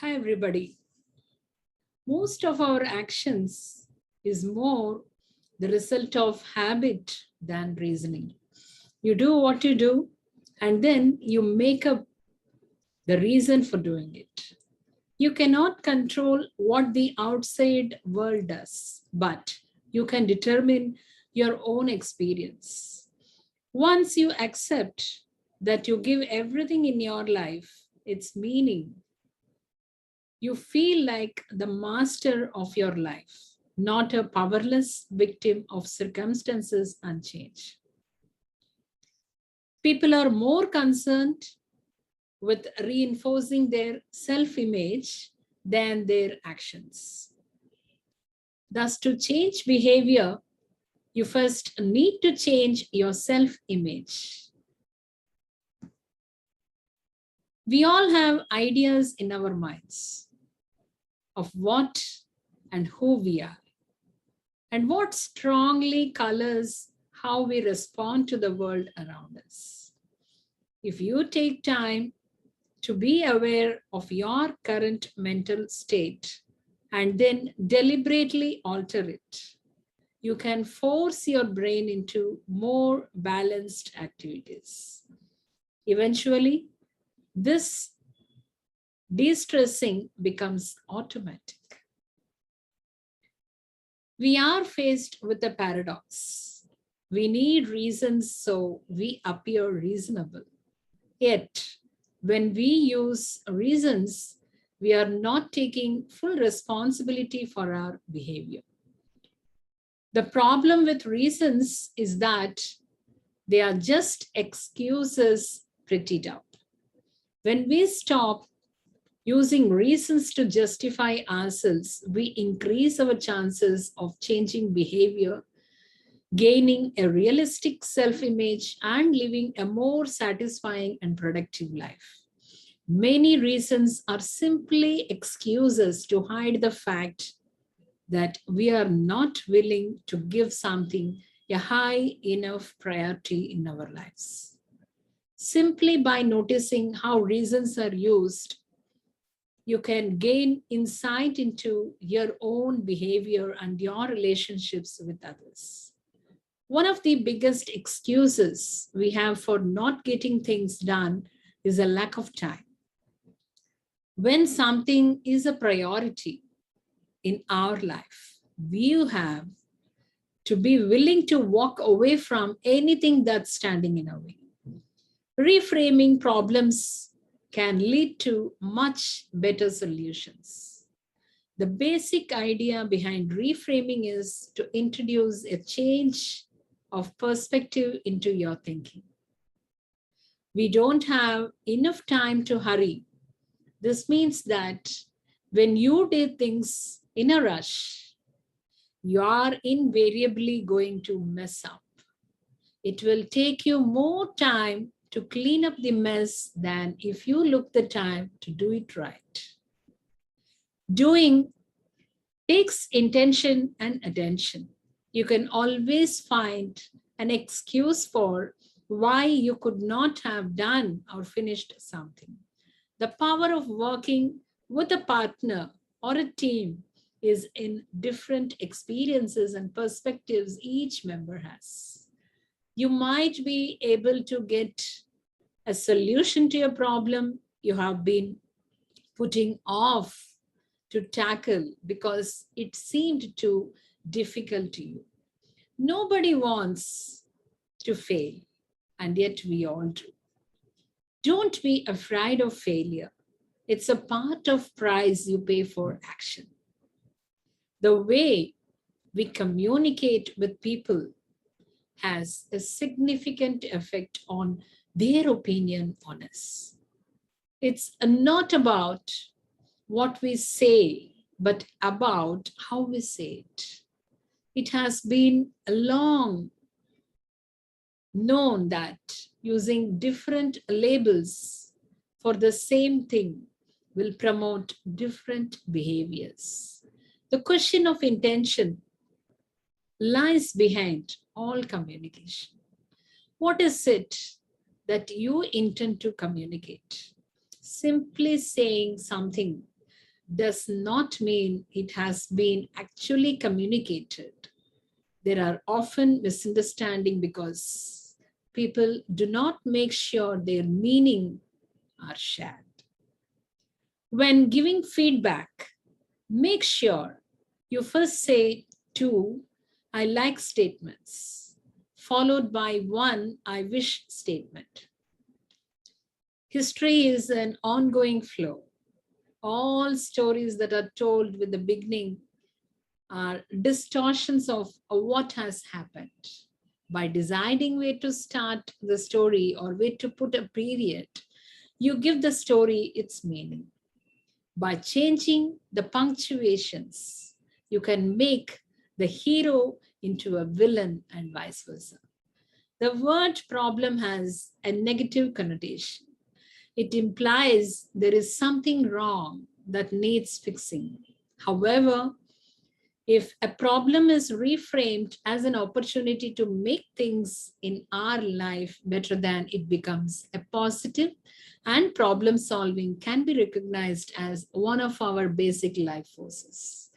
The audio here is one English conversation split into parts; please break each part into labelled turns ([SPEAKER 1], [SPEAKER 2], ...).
[SPEAKER 1] Hi, everybody. Most of our actions is more the result of habit than reasoning. You do what you do, and then you make up the reason for doing it. You cannot control what the outside world does, but you can determine your own experience. Once you accept that you give everything in your life its meaning, you feel like the master of your life, not a powerless victim of circumstances and change. People are more concerned with reinforcing their self image than their actions. Thus, to change behavior, you first need to change your self image. We all have ideas in our minds of what and who we are, and what strongly colors how we respond to the world around us. If you take time to be aware of your current mental state and then deliberately alter it, you can force your brain into more balanced activities. Eventually, this de-stressing becomes automatic. We are faced with a paradox. We need reasons so we appear reasonable. Yet, when we use reasons, we are not taking full responsibility for our behavior. The problem with reasons is that they are just excuses prettied up. When we stop using reasons to justify ourselves, we increase our chances of changing behavior, gaining a realistic self image, and living a more satisfying and productive life. Many reasons are simply excuses to hide the fact that we are not willing to give something a high enough priority in our lives. Simply by noticing how reasons are used, you can gain insight into your own behavior and your relationships with others. One of the biggest excuses we have for not getting things done is a lack of time. When something is a priority in our life, we have to be willing to walk away from anything that's standing in our way. Reframing problems can lead to much better solutions. The basic idea behind reframing is to introduce a change of perspective into your thinking. We don't have enough time to hurry. This means that when you do things in a rush, you are invariably going to mess up. It will take you more time to clean up the mess than if you look the time to do it right. Doing takes intention and attention. You can always find an excuse for why you could not have done or finished something. The power of working with a partner or a team is in different experiences and perspectives each member has. You might be able to get a solution to your problem you have been putting off to tackle because it seemed too difficult to you. Nobody wants to fail, and yet we all do. Don't be afraid of failure. It's a part of price you pay for action. The way we communicate with people has a significant effect on their opinion on us. It's not about what we say, but about how we say it. It has been long known that using different labels for the same thing will promote different behaviors. The question of intention lies behind all communication. What is it that you intend to communicate? Simply saying something does not mean it has been actually communicated. There are often misunderstandings because people do not make sure their meaning are shared. When giving feedback, make sure you first say two I like statements, followed by one I wish statement. History is an ongoing flow. All stories that are told with the beginning are distortions of what has happened. By deciding where to start the story or where to put a period, you give the story its meaning. By changing the punctuations, you can make the hero into a villain and vice versa. The word problem has a negative connotation. It implies there is something wrong that needs fixing. However, if a problem is reframed as an opportunity to make things in our life better, than it becomes a positive, and problem solving can be recognized as one of our basic life forces.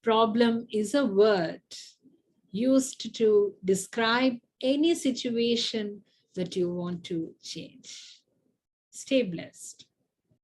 [SPEAKER 1] Problem is a word used to describe any situation that you want to change. Stay blessed.